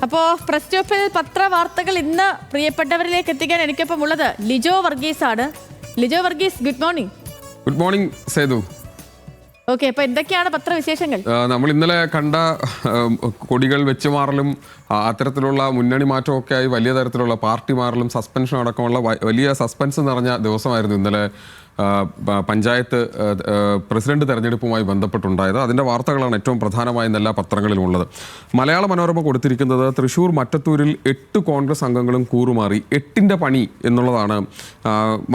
അപ്പോൾ പ്രസ് സ്റ്റോപ്പിൽ പത്രവാർത്തകൾ ഇന്ന് പ്രിയപ്പെട്ടവരിലേക്ക് എത്തിക്കാൻ എനിക്കൊപ്പം ഉള്ളത് ലിജോ വർഗീസ് ആണ്. Lijo Varghese, good morning. Good morning Sethu. Okay, അപ്പൊ എന്തൊക്കെയാണ് പത്രവിശേഷങ്ങൾ? നമ്മൾ ഇന്നലെ കണ്ട കൊടികൾ വെച്ചുമാറലും അത്തരത്തിലുള്ള മുന്നണി മാറ്റമൊക്കെ ആയി വലിയ തരത്തിലുള്ള പാർട്ടി മാറലും സസ്പെൻഷനും അടക്കമുള്ള വലിയ സസ്പെൻസ് നിറഞ്ഞ ദിവസമായിരുന്നു ഇന്നലെ പഞ്ചായത്ത് പ്രസിഡന്റ് തെരഞ്ഞെടുപ്പുമായി ബന്ധപ്പെട്ടുണ്ടായത്. അതിൻ്റെ വാർത്തകളാണ് ഏറ്റവും പ്രധാനമായി എല്ലാ പത്രങ്ങളിലും ഉള്ളത്. മലയാള മനോരമ കൊടുത്തിരിക്കുന്നത് തൃശ്ശൂർ മറ്റത്തൂരിൽ 8 കോൺഗ്രസ് അംഗങ്ങളും കൂറുമാറി 8ന്റെ പണി എന്നുള്ളതാണ്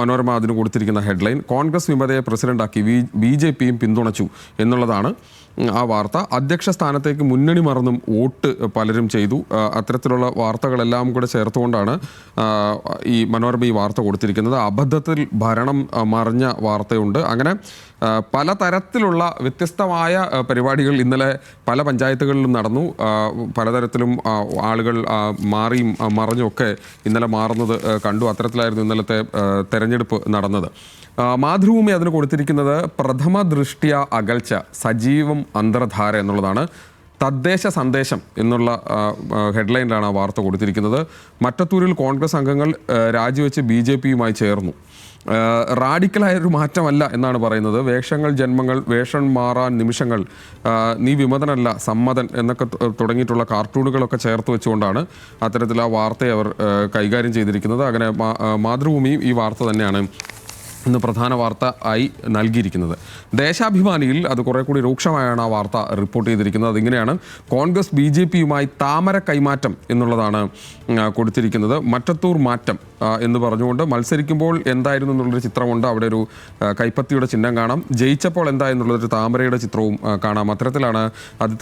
മനോരമ അതിന് കൊടുത്തിരിക്കുന്ന ഹെഡ്ലൈൻ. കോൺഗ്രസ് വിമതയെ പ്രസിഡന്റാക്കി BJPയും പിന്തുണച്ചു എന്നുള്ളതാണ് ആ വാർത്ത. അധ്യക്ഷ സ്ഥാനത്തേക്ക് മുന്നണി മറന്നും വോട്ട് പലരും ചെയ്തു. അത്തരത്തിലുള്ള വാർത്തകളെല്ലാം കൂടെ ചേർത്തുകൊണ്ടാണ് ഈ മനോരമ ഈ വാർത്ത കൊടുത്തിരിക്കുന്നത്. അബദ്ധത്തിൽ ഭരണം മറിഞ്ഞ വാർത്തയുണ്ട്. അങ്ങനെ പലതരത്തിലുള്ള വ്യത്യസ്തമായ പരിപാടികൾ ഇന്നലെ പല പഞ്ചായത്തുകളിലും നടന്നു. പലതരത്തിലും ആളുകൾ മാറിയും മറിഞ്ഞും ഒക്കെ ഇന്നലെ മാറുന്നത് കണ്ടു. അത്തരത്തിലായിരുന്നു ഇന്നലത്തെ തെരഞ്ഞെടുപ്പ് നടന്നത്. മാതൃഭൂമി അതിന് കൊടുത്തിരിക്കുന്നത് പ്രഥമ ദൃഷ്ട്യ അകൽച്ച സജീവം അന്തർധാര എന്നുള്ളതാണ്. തദ്ദേശ സന്ദേശം എന്നുള്ള ഹെഡ്ലൈനിലാണ് ആ വാർത്ത കൊടുത്തിരിക്കുന്നത്. മറ്റത്തൂരിൽ കോൺഗ്രസ് അംഗങ്ങൾ രാജിവെച്ച് BJPയുമായി ചേർന്നു. റാഡിക്കലായൊരു മാറ്റമല്ല എന്നാണ് പറയുന്നത്. വേഷങ്ങൾ ജന്മങ്ങൾ, വേഷം മാറാൻ നിമിഷങ്ങൾ, നീ വിമതനല്ല സമ്മതൻ എന്നൊക്കെ തുടങ്ങിയിട്ടുള്ള കാർട്ടൂണുകളൊക്കെ ചേർത്ത് വെച്ചുകൊണ്ടാണ് അത്തരത്തിൽ ആ വാർത്തയെ അവർ കൈകാര്യം ചെയ്തിരിക്കുന്നത്. അങ്ങനെ മാതൃഭൂമിയും ഈ വാർത്ത തന്നെയാണ് ഇന്ന് പ്രധാന വാർത്ത ആയി നൽകിയിരിക്കുന്നത്. ദേശാഭിമാനിയിൽ അത് കുറെ കൂടി രൂക്ഷമായാണ് ആ വാർത്ത റിപ്പോർട്ട് ചെയ്തിരിക്കുന്നത്. അതിങ്ങനെയാണ്: കോൺഗ്രസ് BJPയുമായി താമര കൈമാറ്റം എന്നുള്ളതാണ് കൊടുത്തിരിക്കുന്നത്. മറ്റത്തൂർ മാറ്റം എന്ന് പറഞ്ഞുകൊണ്ട് മത്സരിക്കുമ്പോൾ എന്തായിരുന്നു എന്നുള്ളൊരു ചിത്രമുണ്ട്. അവിടെ ഒരു കൈപ്പത്തിയുടെ ചിഹ്നം കാണാം. ജയിച്ചപ്പോൾ എന്തായെന്നുള്ളൊരു താമരയുടെ ചിത്രവും കാണാം. അത്തരത്തിലാണ് അത്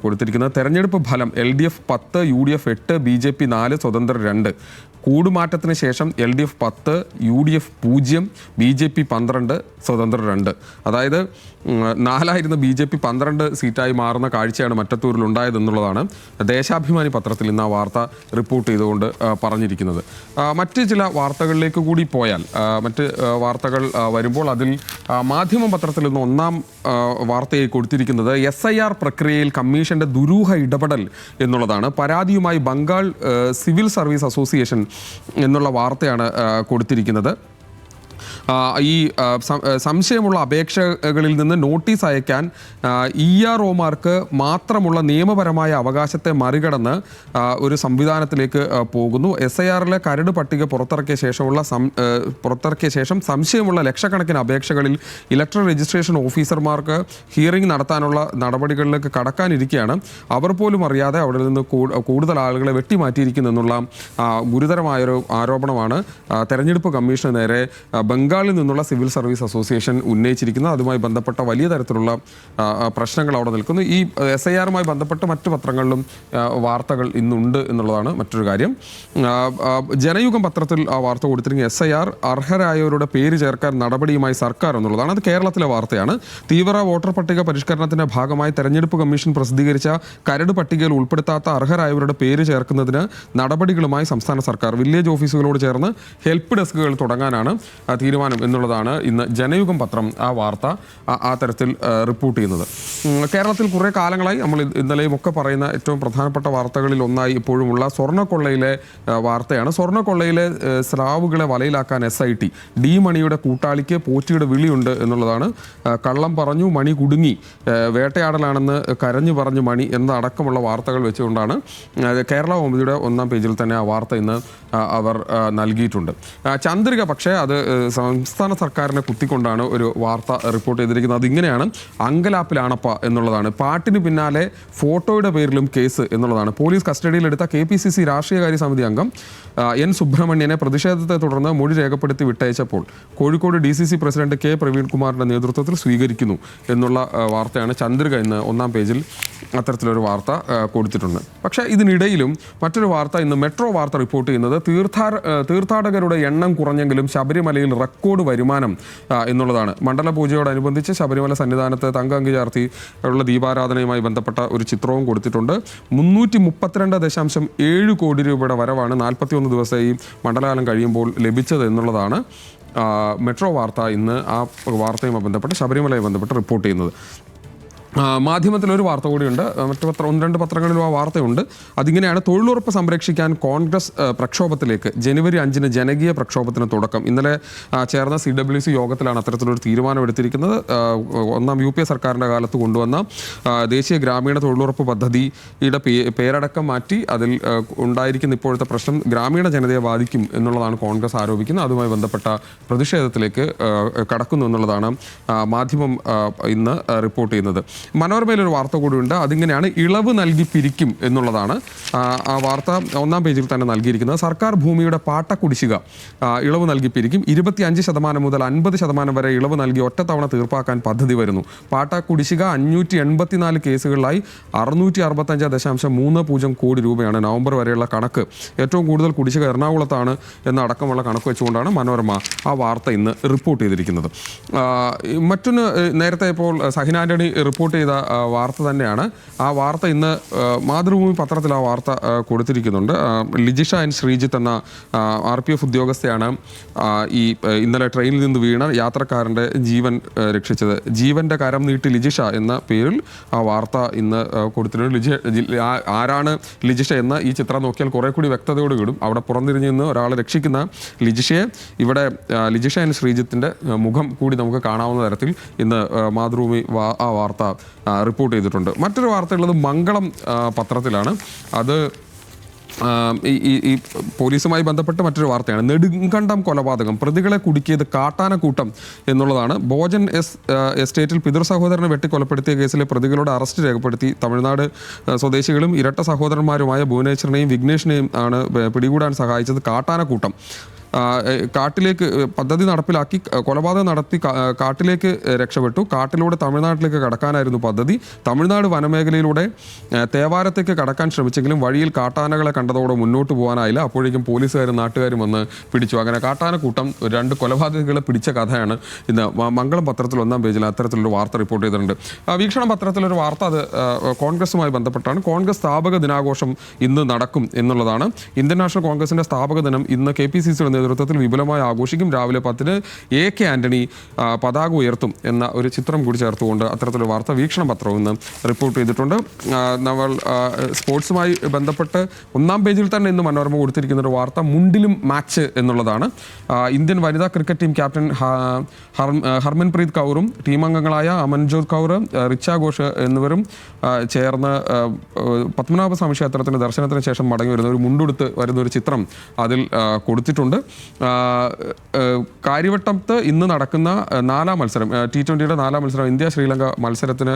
കൊടുത്തിരിക്കുന്നത്. തെരഞ്ഞെടുപ്പ് ഫലം LDF 10, UDF 8, BJP 4, സ്വതന്ത്രർ 2. കൂടുമാറ്റത്തിന് ശേഷം LDF 10, UDF 0, BJP 12, സ്വതന്ത്രർ 2. അതായത് 4 BJP 12 സീറ്റായി മാറുന്ന കാഴ്ചയാണ് മറ്റത്തൂരിൽ ഉണ്ടായതെന്നുള്ളതാണ് ദേശാഭിമാനി പത്രത്തിൽ ഇന്ന് ആ വാർത്ത റിപ്പോർട്ട് ചെയ്തുകൊണ്ട് പറഞ്ഞിരിക്കുന്നത്. മറ്റ് ചില വാർത്തകളിലേക്ക് കൂടി പോയാൽ, മറ്റ് വാർത്തകൾ വരുമ്പോൾ അതിൽ മാധ്യമം പത്രത്തിൽ ഇന്ന് ഒന്നാം വാർത്തയായി കൊടുത്തിരിക്കുന്നത് SIR പ്രക്രിയയിൽ കമ്മീഷന്റെ ദുരൂഹ ഇടപെടൽ എന്നുള്ളതാണ്. പരാതിയുമായി ബംഗാൾ സിവിൽ സർവീസ് അസോസിയേഷൻ എന്നുള്ള വാർത്തയാണ് കൊടുത്തിരിക്കുന്നത്. ഈ സംശയമുള്ള അപേക്ഷകളിൽ നിന്ന് നോട്ടീസ് അയക്കാൻ EROമാർക്ക് മാത്രമുള്ള നിയമപരമായ അവകാശത്തെ മറികടന്ന് ഒരു സംവിധാനത്തിലേക്ക് പോകുന്നു. SIRലെ കരട് പട്ടിക പുറത്തിറക്കിയ ശേഷം സംശയമുള്ള ലക്ഷക്കണക്കിന് അപേക്ഷകളിൽ ഇലക്ട്രൽ രജിസ്ട്രേഷൻ ഓഫീസർമാർക്ക് ഹിയറിംഗ് നടത്താനുള്ള നടപടികളിലേക്ക് കടക്കാനിരിക്കുകയാണ്. അവർ പോലും അറിയാതെ അവിടെ നിന്ന് കൂടുതൽ ആളുകളെ വെട്ടിമാറ്റിയിരിക്കുന്നു എന്നുള്ള ഗുരുതരമായൊരു ആരോപണമാണ് തെരഞ്ഞെടുപ്പ് കമ്മീഷന് നേരെ ബംഗാളിൽ നിന്നുള്ള സിവിൽ സർവീസ് അസോസിയേഷൻ ഉന്നയിച്ചിരിക്കുന്നത്. അതുമായി ബന്ധപ്പെട്ട വലിയ തരത്തിലുള്ള പ്രശ്നങ്ങൾ അവിടെ നിൽക്കുന്നു. ഈ SIRമായി ബന്ധപ്പെട്ട് മറ്റു പത്രങ്ങളിലും വാർത്തകൾ ഇന്നുണ്ട് എന്നുള്ളതാണ് മറ്റൊരു കാര്യം. ജനയുഗം പത്രത്തിൽ ആ വാർത്ത കൊടുത്തിരിക്കുന്നത് SIR അർഹരായവരുടെ പേര് ചേർക്കാൻ നടപടിയുമായി സർക്കാർ എന്നുള്ളതാണ്. അത് കേരളത്തിലെ വാർത്തയാണ്. തീവ്ര വോട്ടർ പട്ടിക പരിഷ്കരണത്തിന്റെ ഭാഗമായി തെരഞ്ഞെടുപ്പ് കമ്മീഷൻ പ്രസിദ്ധീകരിച്ച കരട് പട്ടികയിൽ ഉൾപ്പെടുത്താത്ത അർഹരായവരുടെ പേര് ചേർക്കുന്നതിന് നടപടികളുമായി സംസ്ഥാന സർക്കാർ വില്ലേജ് ഓഫീസുകളോട് ചേർന്ന് ഹെൽപ്പ് ഡെസ്കുകൾ തുടങ്ങാനാണ് തീരുമാനം എന്നുള്ളതാണ് ഇന്ന് ജനയുഗം പത്രം ആ വാർത്ത ആ തരത്തിൽ റിപ്പോർട്ട് ചെയ്യുന്നത്. കേരളത്തിൽ കുറേ കാലങ്ങളായി നമ്മൾ ഇന്നലെയും ഒക്കെ പറയുന്ന ഏറ്റവും പ്രധാനപ്പെട്ട വാർത്തകളിൽ ഒന്നായി ഇപ്പോഴുമുള്ള സ്വർണ്ണക്കൊള്ളയിലെ വാർത്തയാണ്. സ്വർണ്ണക്കൊള്ളയിലെ സ്രാവുകളെ വലയിലാക്കാൻ SIT. D മണിയുടെ കൂട്ടാളിക്ക് പോറ്റിയുടെ വിളിയുണ്ട് എന്നുള്ളതാണ്. കള്ളം പറഞ്ഞു മണി കുടുങ്ങി, വേട്ടയാടലാണെന്ന് കരഞ്ഞു പറഞ്ഞു മണി എന്നടക്കമുള്ള വാർത്തകൾ വെച്ചുകൊണ്ടാണ് കേരള കൗമുദിയുടെ 1ാം പേജിൽ തന്നെ ആ വാർത്ത ഇന്ന് അവർ നൽകിയിട്ടുണ്ട്. ചന്ദ്രിക പക്ഷേ അത് സംസ്ഥാന സർക്കാരിനെ കുത്തിക്കൊണ്ടാണ് ഒരു വാർത്ത റിപ്പോർട്ട് ചെയ്തിരിക്കുന്നത്. അതിങ്ങനെയാണ്: അങ്കലാപ്പിലാണപ്പ എന്നുള്ളതാണ്. പാട്ടിന് പിന്നാലെ ഫോട്ടോയുടെ പേരിലും കേസ് എന്നുള്ളതാണ്. പോലീസ് കസ്റ്റഡിയിലെടുത്ത KPCC രാഷ്ട്രീയകാര്യ സമിതി അംഗം N സുബ്രഹ്മണ്യനെ പ്രതിഷേധത്തെ തുടർന്ന് മൊഴി രേഖപ്പെടുത്തി വിട്ടയച്ചപ്പോൾ കോഴിക്കോട് DCC പ്രസിഡന്റ് K പ്രവീൺകുമാറിന്റെ നേതൃത്വത്തിൽ സ്വീകരിക്കുന്നു എന്നുള്ള വാർത്തയാണ് ചന്ദ്രിക ഇന്ന് 1ാം പേജിൽ അത്തരത്തിലൊരു വാർത്ത കൊടുത്തിട്ടുണ്ട്. പക്ഷേ ഇതിനിടയിലും മറ്റൊരു വാർത്ത ഇന്ന് മെട്രോ വാർത്ത റിപ്പോർട്ട് ചെയ്യുന്നത് തീർത്ഥാടകരുടെ എണ്ണം കുറഞ്ഞെങ്കിലും ശബരിമലയിൽ റെക്കോർഡ് വരുമാനം എന്നുള്ളതാണ്. മണ്ഡല പൂജയോടനുബന്ധിച്ച് ശബരിമല സന്നിധാനത്ത് തങ്കഅങ്കി ചാർത്തി ഉള്ള ദീപാരാധനയുമായി ബന്ധപ്പെട്ട ഒരു ചിത്രവും കൊടുത്തിട്ടുണ്ട്. 332.7 കോടി രൂപയുടെ വരവാണ് 41 ദിവസം ഈ മണ്ഡലകാലം കഴിയുമ്പോൾ ലഭിച്ചത് എന്നുള്ളതാണ് മെട്രോ വാർത്ത ഇന്ന് ആ വാർത്തയുമായി ബന്ധപ്പെട്ട് ശബരിമലയുമായി ബന്ധപ്പെട്ട് റിപ്പോർട്ട് ചെയ്യുന്നത്. മാധ്യമത്തിലൊരു വാർത്ത കൂടിയുണ്ട്, മറ്റു ഒന്ന് രണ്ട് പത്രങ്ങളിലും ആ വാർത്തയുണ്ട്. അതിങ്ങനെയാണ്: തൊഴിലുറപ്പ് സംരക്ഷിക്കാൻ കോൺഗ്രസ് പ്രക്ഷോഭത്തിലേക്ക്. ജനുവരി 5-ന് ജനകീയ പ്രക്ഷോഭത്തിന് തുടക്കം. ഇന്നലെ ചേർന്ന CWC യോഗത്തിലാണ് അത്തരത്തിലൊരു തീരുമാനമെടുത്തിരിക്കുന്നത്. ഒന്നാം UPA സർക്കാരിൻ്റെ കാലത്ത് കൊണ്ടുവന്ന ദേശീയ ഗ്രാമീണ തൊഴിലുറപ്പ് പദ്ധതിയുടെ പേരടക്കം മാറ്റി അതിൽ ഉണ്ടായിരിക്കുന്ന ഇപ്പോഴത്തെ പ്രശ്നം ഗ്രാമീണ ജനതയെ ബാധിക്കും എന്നുള്ളതാണ് കോൺഗ്രസ് ആരോപിക്കുന്നത്. അതുമായി ബന്ധപ്പെട്ട പ്രതിഷേധത്തിലേക്ക് കടക്കുന്നു എന്നുള്ളതാണ് മാധ്യമം ഇന്ന് റിപ്പോർട്ട് ചെയ്യുന്നത്. മനോരമയിലൊരു വാർത്ത കൂടിയുണ്ട്. അതിങ്ങനെയാണ്: ഇളവ് നൽകി പിരിക്കും എന്നുള്ളതാണ് ആ വാർത്ത ഒന്നാം പേജിൽ തന്നെ നൽകിയിരിക്കുന്നത്. സർക്കാർ ഭൂമിയുടെ പാട്ട കുടിശ്ശിക ഇളവ് നൽകി പിരിക്കും. 25% മുതൽ 50% വരെ ഇളവ് നൽകി ഒറ്റത്തവണ തീർപ്പാക്കാൻ പദ്ധതി വരുന്നു. പാട്ട കുടിശ്ശിക 584 കേസുകളിലായി 665.30 കോടി രൂപയാണ് നവംബർ വരെയുള്ള കണക്ക്. ഏറ്റവും കൂടുതൽ കുടിശ്ശിക എറണാകുളത്താണ് എന്നടക്കമുള്ള കണക്ക് വെച്ചുകൊണ്ടാണ് മനോരമ ആ വാർത്ത ഇന്ന് റിപ്പോർട്ട് ചെയ്തിരിക്കുന്നത്. മറ്റൊന്ന്, നേരത്തെ ഇപ്പോൾ സഹിന ആന്റണി റിപ്പോർട്ട് ചെയ്ത വാർത്ത തന്നെയാണ്. ആ വാർത്ത ഇന്ന് മാതൃഭൂമി പത്രത്തിൽ ആ വാർത്ത കൊടുത്തിരിക്കുന്നുണ്ട്. ലിജിഷ എൻ ശ്രീജിത്ത് എന്ന RPF ഉദ്യോഗസ്ഥയാണ് ഇന്നലെ ട്രെയിനിൽ നിന്ന് വീണ യാത്രക്കാരൻ്റെ ജീവൻ രക്ഷിച്ചത്. ജീവൻ്റെ കരം നീട്ടി ലിജിഷ എന്ന പേരിൽ ആ വാർത്ത ഇന്ന് കൊടുത്തിട്ടുണ്ട്. ആരാണ് ലിജിഷ എന്ന ഈ ചിത്രം നോക്കിയാൽ കുറേ കൂടി വ്യക്തതയോട് കിടും. അവിടെ പുറംതിരിഞ്ഞ് നിന്ന് ഒരാളെ രക്ഷിക്കുന്ന ലിജിഷയെ ഇവിടെ ലിജിഷ എൻ ശ്രീജിത്തിൻ്റെ മുഖം കൂടി നമുക്ക് കാണാവുന്ന തരത്തിൽ ഇന്ന് മാതൃഭൂമി ആ വാർത്ത റിപ്പോർട്ട് ചെയ്തിട്ടുണ്ട്. മറ്റൊരു വാർത്തയുള്ളത് മംഗളം പത്രത്തിലാണ്. അത് ഈ പോലീസുമായി ബന്ധപ്പെട്ട് മറ്റൊരു വാർത്തയാണ്. നെടുങ്കണ്ടം കൊലപാതകം, പ്രതികളെ കുടുക്കിയത് കാട്ടാനക്കൂട്ടം എന്നുള്ളതാണ്. ഭോജൻ എസ്റ്റേറ്റിൽ പിതൃ സഹോദരനെ വെട്ടിക്കൊലപ്പെടുത്തിയ കേസിലെ പ്രതികളുടെ അറസ്റ്റ് രേഖപ്പെടുത്തി. തമിഴ്നാട് സ്വദേശികളും ഇരട്ട സഹോദരന്മാരുമായ ഭുവനേശ്വരനെയും വിഘ്നേഷിനെയും ആണ് പിടികൂടാൻ സഹായിച്ചത് കാട്ടാനക്കൂട്ടം. കാട്ടിലേക്ക് പദ്ധതി നടപ്പിലാക്കി കൊലപാതകം നടത്തി കാട്ടിലേക്ക് രക്ഷപ്പെട്ടു. കാട്ടിലൂടെ തമിഴ്നാട്ടിലേക്ക് കടക്കാനായിരുന്നു പദ്ധതി. തമിഴ്നാട് വനമേഖലയിലൂടെ തേവാരത്തേക്ക് കടക്കാൻ ശ്രമിച്ചെങ്കിലും വഴിയിൽ കാട്ടാനകളെ കണ്ടതോടെ മുന്നോട്ട് പോകാനായില്ല. അപ്പോഴേക്കും പോലീസുകാരും നാട്ടുകാരും വന്ന് പിടിച്ചു. അങ്ങനെ കാട്ടാനക്കൂട്ടം 2 കൊലപാതകങ്ങളെ പിടിച്ച കഥയാണ് ഇന്ന് മംഗളം പത്രത്തിൽ ഒന്നാം പേജിൽ അത്തരത്തിലൊരു വാർത്ത റിപ്പോർട്ട് ചെയ്തിട്ടുണ്ട്. വീക്ഷണം പത്രത്തിലൊരു വാർത്ത, അത് കോൺഗ്രസുമായി ബന്ധപ്പെട്ടാണ്. കോൺഗ്രസ് സ്ഥാപക ദിനാഘോഷം ഇന്ന് നടക്കും എന്നുള്ളതാണ്. ഇന്ത്യൻ നാഷണൽ കോൺഗ്രസിൻ്റെ സ്ഥാപക ദിനം ഇന്ന് KPCCയുടെ നേതൃത്വത്തിൽ വിപുലമായി ആഘോഷിക്കും. രാവിലെ 10-ന് AK ആന്റണി പതാക ഉയർത്തും എന്ന ഒരു ചിത്രം കൂടി ചേർത്തുകൊണ്ട് അത്തരത്തിലൊരു വാർത്ത വീക്ഷണം പത്രവും ഇന്ന് റിപ്പോർട്ട് ചെയ്തിട്ടുണ്ട്. നമ്മൾ സ്പോർട്സുമായി ബന്ധപ്പെട്ട് ഒന്നാം പേജിൽ തന്നെ ഇന്ന് മനോരമ കൊടുത്തിരിക്കുന്ന ഒരു വാർത്ത മുണ്ടിലും മാച്ച് എന്നുള്ളതാണ്. ഇന്ത്യൻ വനിതാ ക്രിക്കറ്റ് ടീം ക്യാപ്റ്റൻ ഹർമൻപ്രീത് കൗറും ടീമംഗങ്ങളായ അമൻജോത് കൗർ, റിച്ച ഘോഷ് എന്നിവരും ചേർന്ന് പത്മനാഭസ്വാമി ക്ഷേത്രത്തിൻ്റെ ദർശനത്തിന് ശേഷം മടങ്ങി വരുന്ന ഒരു മുണ്ടുടുത്ത് വരുന്ന ഒരു ചിത്രം അതിൽ കൊടുത്തിട്ടുണ്ട്. കാര്യവട്ടത്ത് ഇന്ന് നടക്കുന്ന 4ാം മത്സരം, T20യുടെ 4ാം മത്സരം, ഇന്ത്യ-ശ്രീലങ്ക മത്സരത്തിന്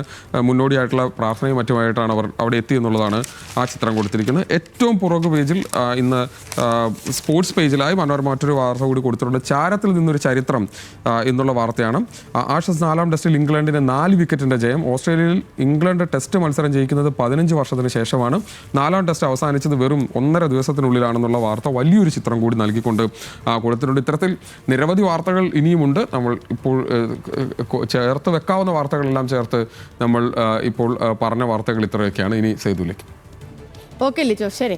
മുന്നോടിയായിട്ടുള്ള പ്രാർത്ഥനയും മറ്റുമായിട്ടാണ് അവർ അവിടെ എത്തി എന്നുള്ളതാണ് ആ ചിത്രം കൊടുത്തിരിക്കുന്നത്. ഏറ്റവും പുറകു പേജിൽ ഇന്ന് സ്പോർട്സ് പേജിലായി മനോരമ മറ്റൊരു വാർത്ത കൂടി കൊടുത്തിട്ടുണ്ട്. ചാരത്തിൽ നിന്നൊരു ചരിത്രം എന്നുള്ള വാർത്തയാണ്. ആഷസ് 4ാം ടെസ്റ്റിൽ ഇംഗ്ലണ്ടിന് 4 വിക്കറ്റിൻ്റെ ജയം. ഓസ്ട്രേലിയയിൽ ഇംഗ്ലണ്ട് ടെസ്റ്റ് മത്സരം ജയിക്കുന്നത് 15 വർഷത്തിന് ശേഷമാണ്. 4ാം ടെസ്റ്റ് അവസാനിച്ചത് വെറും 1.5 ദിവസത്തിനുള്ളിലാണെന്നുള്ള വാർത്ത വലിയൊരു ചിത്രം കൂടി നൽകിക്കൊണ്ട് കൊടുത്തിട്ടുണ്ട്. ഇത്തരത്തിൽ നിരവധി വാർത്തകൾ ഇനിയുമുണ്ട്. നമ്മൾ ഇപ്പോൾ ചേർത്ത് വെക്കാവുന്ന വാർത്തകളെല്ലാം ചേർത്ത് നമ്മൾ ഇപ്പോൾ പറഞ്ഞ വാർത്തകൾ ഇത്രയൊക്കെയാണ്. ഇനി സേതുലേക്ക്. ഓക്കെ ലിജോ, ശരി.